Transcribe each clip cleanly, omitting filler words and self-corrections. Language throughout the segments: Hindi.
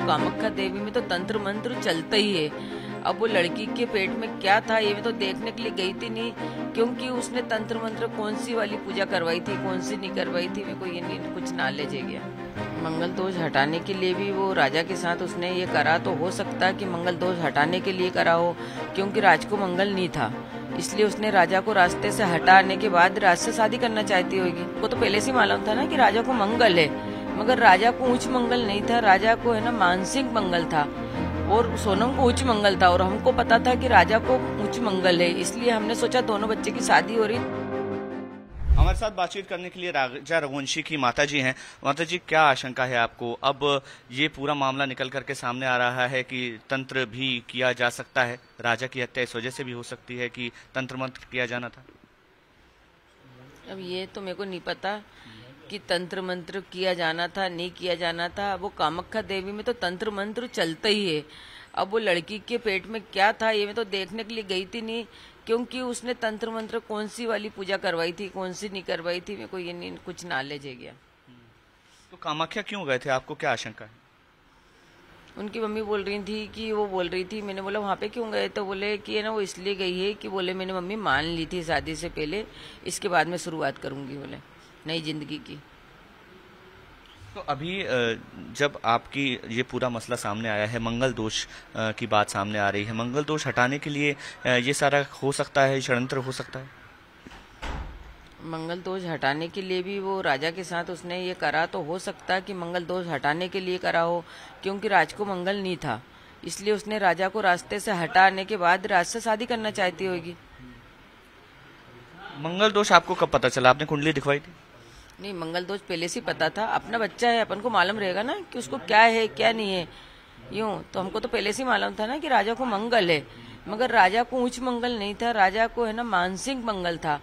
कामाख्या देवी में तो तंत्र मंत्र चलता ही है। अब वो लड़की के पेट में क्या था ये मैं तो देखने के लिए गई थी नहीं, क्योंकि उसने तंत्र मंत्र कौन सी वाली पूजा करवाई थी कौन सी नहीं करवाई थी, मेरे को ये नहीं कुछ नॉलेज है गया। मंगल दोष हटाने के लिए भी वो राजा के साथ उसने ये करा, तो हो सकता है कि मंगल दोष हटाने के लिए करा हो, क्योंकि राज को मंगल नहीं था, इसलिए उसने राजा को रास्ते से हटाने के बाद राज से शादी करना चाहती होगी। वो तो पहले से मालूम था ना कि राजा को मंगल है, मगर राजा को उच्च मंगल नहीं था, राजा को है ना मानसिक मंगल था, और सोनम को उच्च मंगल था, और हमको पता था कि राजा को उच्च मंगल है, इसलिए हमने सोचा दोनों बच्चे की शादी हो रही। हमारे साथ बातचीत करने के लिए राजा रघुवंशी की माता जी हैं। माता जी, क्या आशंका है आपको? अब ये पूरा मामला निकल करके सामने आ रहा है कि तंत्र भी किया जा सकता है, राजा की हत्या इस वजह से भी हो सकती है कि तंत्र मंत्र किया जाना था। अब ये तो मेरे को नहीं पता कि तंत्र मंत्र किया जाना था नहीं किया जाना था। वो कामाख्या देवी में तो तंत्र मंत्र चलता ही है। अब वो लड़की के पेट में क्या था ये मैं तो देखने के लिए गई थी नहीं, क्योंकि उसने तंत्र मंत्र कौन सी वाली पूजा करवाई थी कौन सी नहीं करवाई थी, मेरे को ये नहीं कुछ नॉलेज है गया। तो कामाख्या क्यों गए थे, आपको क्या आशंका है? उनकी मम्मी बोल रही थी कि वो बोल रही थी, मैंने बोला वहाँ पे क्यों गए, तो बोले कि है ना वो इसलिए गई है कि बोले मैंने मम्मी मान ली थी शादी से पहले, इसके बाद में शुरुआत करूंगी बोले नई जिंदगी की। तो अभी जब आपकी ये पूरा मसला सामने आया है, मंगल दोष की बात सामने आ रही है, मंगल दोष हटाने के लिए ये सारा हो सकता है, षड्यंत्र हो सकता है? मंगल दोष हटाने के लिए भी वो राजा के साथ उसने ये करा, तो हो सकता है कि मंगल दोष हटाने के लिए करा हो, क्योंकि राज को मंगल नहीं था, इसलिए उसने राजा को रास्ते से हटाने के बाद राज से शादी करना चाहती होगी। मंगल दोष आपको कब पता चला? आपने कुंडली दिखवाई थी? नहीं, मंगल दोष पहले से पता था, अपना बच्चा है अपन को मालूम रहेगा ना कि उसको क्या है क्या नहीं है, यूं तो हमको तो पहले से मालूम था ना कि राजा को मंगल है, मगर राजा को उच्च मंगल नहीं था, राजा को है ना मानसिक मंगल था,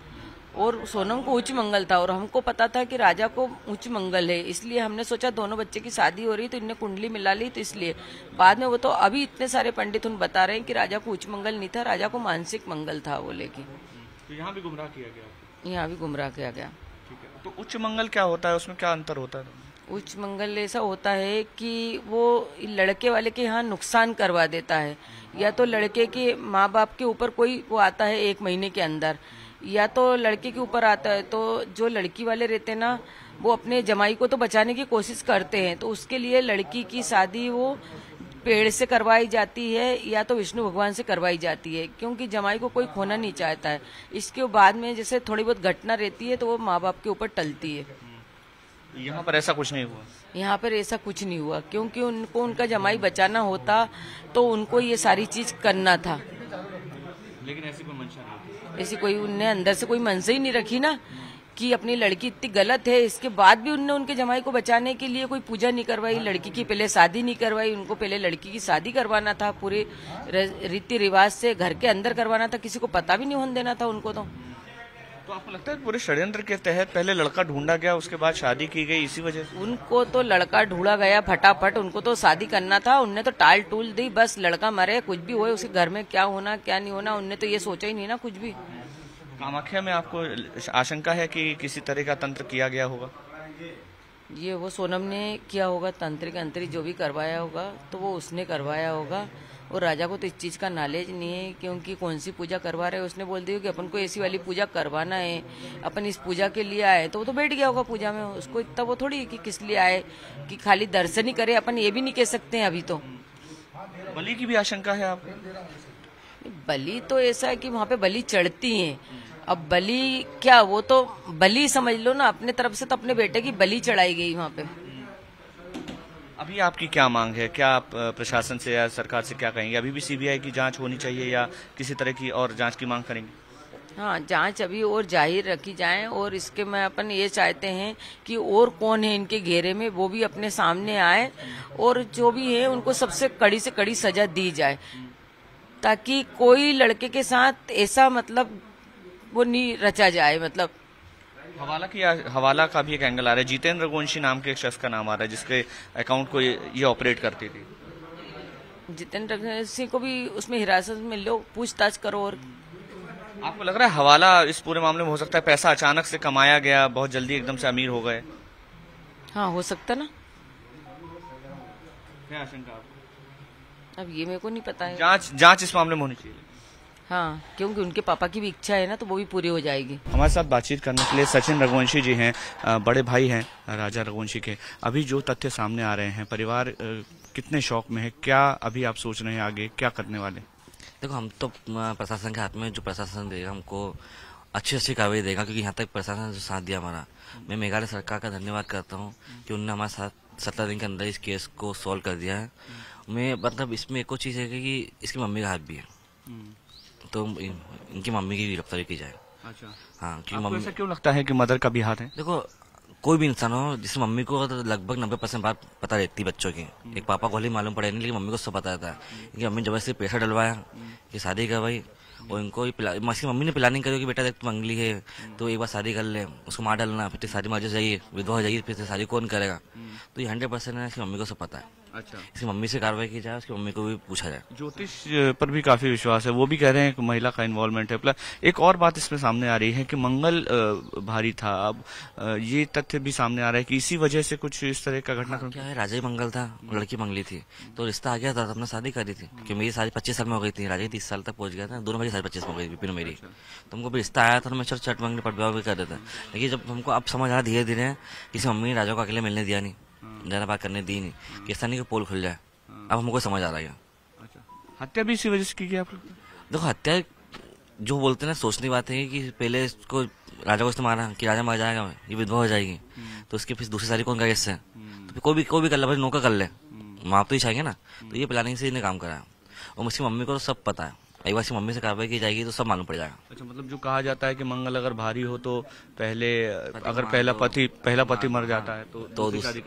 और सोनम को उच्च मंगल था, और हमको पता था कि राजा को उच्च मंगल है, इसलिए हमने सोचा दोनों बच्चे की शादी हो रही तो इनने कुंडली मिला ली, तो इसलिए बाद में वो तो अभी इतने सारे पंडित उन बता रहे हैं कि राजा को उच्च मंगल नहीं था, राजा को मानसिक मंगल था बोले की। तो यहाँ भी गुमराह किया गया? यहाँ भी गुमराह किया गया। तो उच्च मंगल क्या होता है, उसमें क्या अंतर होता है? उच्च मंगल ऐसा होता है कि वो लड़के वाले के यहाँ नुकसान करवा देता है, या तो लड़के के माँ बाप के ऊपर कोई वो आता है 1 महीने के अंदर, या तो लड़के के ऊपर आता है, तो जो लड़की वाले रहते हैं ना वो अपने जमाई को तो बचाने की कोशिश करते हैं, तो उसके लिए लड़की की शादी वो पेड़ से करवाई जाती है या तो विष्णु भगवान से करवाई जाती है, क्योंकि जमाई को कोई खोना नहीं चाहता है। इसके बाद में जैसे थोड़ी बहुत घटना रहती है तो वो माँ बाप के ऊपर टलती है। यहाँ पर ऐसा कुछ नहीं हुआ? यहाँ पर ऐसा कुछ नहीं हुआ, क्योंकि उनको उनका जमाई बचाना होता तो उनको ये सारी चीज करना था, लेकिन ऐसी कोई मंशा नहीं, ऐसी कोई उनने अंदर से कोई मनसा ही नहीं रखी ना कि अपनी लड़की इतनी गलत है, इसके बाद भी उनने उनके जमाई को बचाने के लिए कोई पूजा नहीं करवाई, लड़की की पहले शादी नहीं करवाई, उनको पहले लड़की की शादी करवाना था, पूरे रीति रिवाज से घर के अंदर करवाना था, किसी को पता भी नहीं होने देना था उनको। तो आपको लगता है पूरे षड्यंत्र के तहत पहले लड़का ढूंढा गया, उसके बाद शादी की गई इसी वजह से? उनको तो लड़का ढूंढा गया फटाफट, उनको तो शादी करना था, उनने तो टाल टूल दी, बस लड़का मरे कुछ भी हो, उसके घर में क्या होना क्या नहीं होना उनने तो ये सोचा ही नहीं ना कुछ भी। कामाख्या में आपको आशंका है कि किसी तरह का तंत्र किया गया होगा? ये वो सोनम ने किया होगा, तांत्रिक अंतरिक जो भी करवाया होगा तो वो उसने करवाया होगा, और राजा को तो इस चीज का नॉलेज नहीं है, क्योंकि कौन सी पूजा करवा रहे हैं उसने बोल दिया कि अपन को ऐसी वाली पूजा करवाना है, अपन इस पूजा के लिए आए, तो वो तो बैठ गया होगा पूजा में, उसको इतना वो थोड़ी कि किस लिए आए कि खाली दर्शन ही करे, अपन ये भी नहीं कह सकते हैं अभी तो। बलि की भी आशंका है आपको? बलि तो ऐसा है कि वहाँ पे बलि चढ़ती है, अब बलि क्या, वो तो बलि समझ लो ना, अपने तरफ से तो अपने बेटे की बलि चढ़ाई गई वहाँ पे। अभी आपकी क्या मांग है, क्या आप प्रशासन से या सरकार से क्या कहेंगे? अभी भी सीबीआई की जांच होनी चाहिए या किसी तरह की और जांच की मांग करेंगे? हाँ, जांच अभी और जाहिर रखी जाए, और इसके में अपन ये चाहते हैं कि और कौन है इनके घेरे में वो भी अपने सामने आए, और जो भी है उनको सबसे कड़ी से कड़ी सजा दी जाए, ताकि कोई लड़के के साथ ऐसा मतलब वो नहीं रचा जाए। मतलब हवाला का भी एक एंगल आ रहा है, जितेंद्र रघुवंशी नाम के एक शख्स का नाम आ रहा है जिसके अकाउंट को ये ऑपरेट करती थी। जितेंद्र रघुवंशी को भी उसमें हिरासत में लो, पूछताछ करो। और आपको लग रहा है हवाला इस पूरे मामले में हो सकता है, पैसा अचानक से कमाया गया, बहुत जल्दी एकदम से अमीर हो गए? हाँ, हो सकता ना। क्या आशंका आपको? अब ये मेरे को नहीं पता है। जांच इस मामले में होनी चाहिए। हाँ, क्योंकि उनके पापा की भी इच्छा है ना, तो वो भी पूरी हो जाएगी। हमारे साथ बातचीत करने के लिए सचिन रघुवंशी जी हैं, बड़े भाई हैं राजा रघुवंशी के। अभी जो तथ्य सामने आ रहे हैं, परिवार कितने शौक में है, क्या अभी आप सोच रहे हैं आगे क्या करने वाले? देखो, हम तो प्रशासन के हाथ में, जो प्रशासन देगा हमको अच्छी कार्रवाई देगा, क्योंकि यहाँ तक प्रशासन ने जो साथ दिया हमारा, मैं मेघालय सरकार का धन्यवाद करता हूँ कि उन्होंने हमारे साथ 17 दिन के अंदर इस केस को सॉल्व कर दिया है। मैं मतलब इसमें एक और चीज़ है कि इसकी मम्मी का हाथ भी है, तो इनकी मम्मी की गिरफ्तारी की जाए। अच्छा, हाँ, क्योंकि आपको मम्मी, ऐसा क्यों लगता है कि मदर का भी हाथ है? देखो कोई भी इंसान हो, जिससे मम्मी को तो लगभग 90% बात पता रहती है बच्चों की। एक पापा को ही मालूम पड़े नहीं, लेकिन मम्मी को सब पता था। कि मम्मी जबरदस्ती पैसा डलवाया कि शादी करवाई, और इनको इसकी मम्मी ने प्लानिंग करी कि बेटा देख, तू मंगली है तो एक बार शादी कर ले, उसको मार डालना, फिर शादी मर जाइए, विधवा हो जाएगी, फिर शादी कौन करेगा। तो ये 100% है, इसकी मम्मी को सब पता है। अच्छा, इसकी मम्मी से कार्रवाई की जाए, उसकी मम्मी को भी पूछा जाए। ज्योतिष पर भी काफी विश्वास है, वो भी कह रहे हैं कि महिला का इन्वॉल्वमेंट है। प्लस एक और बात इसमें सामने आ रही है कि मंगल भारी था। अब ये तथ्य भी सामने आ रहा है कि इसी वजह से कुछ इस तरह का घटना क्या है, राजा ही मंगल था, लड़की मंगली थी, तो रिश्ता आ गया था, अपना शादी करी थी। कि मेरी शादी 25 साल में हो गई थी, राजा 30 साल तक पहुंच गया था, दोनों मेरी शादी 25 में हो गई थी मेरी। तो हमको भी रिश्ता आया था, तो मैं चट मंगनी पटवा भी कर देता। लेकिन जब हमको अब समझ आया धीरे धीरे, किसी मम्मी ने राजा को अकेले मिलने दिया नहीं, ज्यादा बात करने दी नहीं, कि ऐसा नहीं कि पोल खुल जाए। अब हमको समझ आ रहा है। अच्छा, हत्या भी इसी वजह से की गई आप लोग? देखो, हत्या जो बोलते हैं ना, सोचने की बात है कि पहले इसको राजा को इसने मारा कि राजा मर जाएगा, ये विधवा हो जाएगी, तो उसकी फिर दूसरी शादी कौन करेगा इससे? तो कोई भी कर ले, भाई नौकर कर ले, माँ तो ही चाहिए ना। तो ये प्लानिंग से इन्हें काम करा, और उसकी मम्मी को तो सब पता है। एक बार इसकी मम्मी से कार्रवाई की जाएगी तो सब मालूम पड़ जाएगा। अच्छा, मतलब जो कहा जाता है कि मंगल अगर भारी हो तो पहले अगर पहला पति मर जाता है तो दूसरी शादी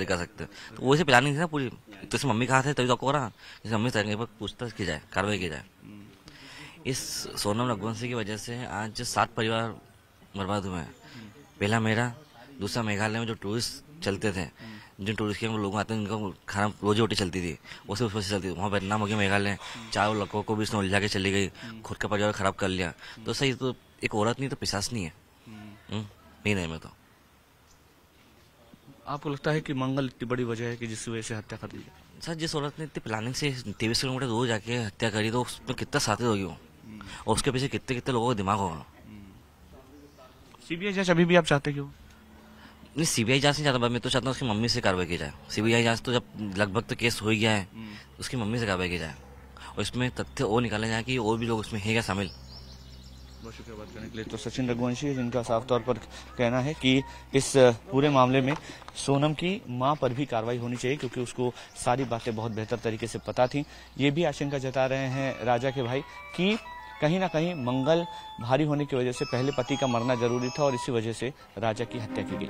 कर सकते हैं। तो वैसे प्लानिंग थी ना पूरी, तो इसमें मम्मी कहा थे, तभी तो आपको रहा, जैसे मम्मी से पूछताछ की जाए, कार्रवाई की जाए। इस सोनम रघुवंशी की वजह से आज 7 परिवार बर्बाद हुए हैं। पहला मेरा, दूसरा मेघालय में जो टूरिस्ट चलते थे, जिन टूरिस्ट के लोग आते हैं, उनका खाना रोजी रोटी चलती थी, वो सब उसमें से चलती थी। वहाँ बदनाम हो गया मेघालय, 4 लड़कों को भी इसने उलझा के चली गई, खुद का परिवार खराब कर लिया। तो सही, तो एक औरत नहीं तो पिशाच नहीं है। नहीं नहीं, मैं तो आपको लगता है कि मंगल इतनी बड़ी वजह है कि जिस वजह से हत्या कर दी? सर, जिस औरत ने इतनी प्लानिंग से 23 किलोमीटर दूर जाके हत्या करी, तो उसमें कितना साथी होगी वो, और उसके पीछे कितने कितने लोगों का दिमाग होगा। सीबीआई जांच अभी भी आप चाहते क्यों? नहीं, सीबीआई जांच नहीं चाहता, मैं तो चाहता हूँ उसकी मम्मी से कार्रवाई की जाए। सीबीआई जांच तो जब लगभग तो केस हो ही गया है, उसकी मम्मी से कार्रवाई की जाए, और इसमें तथ्य और निकाले जाए कि और भी लोग उसमें है क्या शामिल। बहुत शुक्रिया बात करने के लिए। तो सचिन रघुवंशी है, जिनका साफ तौर पर कहना है कि इस पूरे मामले में सोनम की मां पर भी कार्रवाई होनी चाहिए, क्योंकि उसको सारी बातें बहुत बेहतर तरीके से पता थी। ये भी आशंका जता रहे हैं राजा के भाई कि कहीं ना कहीं मंगल भारी होने की वजह से पहले पति का मरना जरूरी था, और इसी वजह से राजा की हत्या की गई।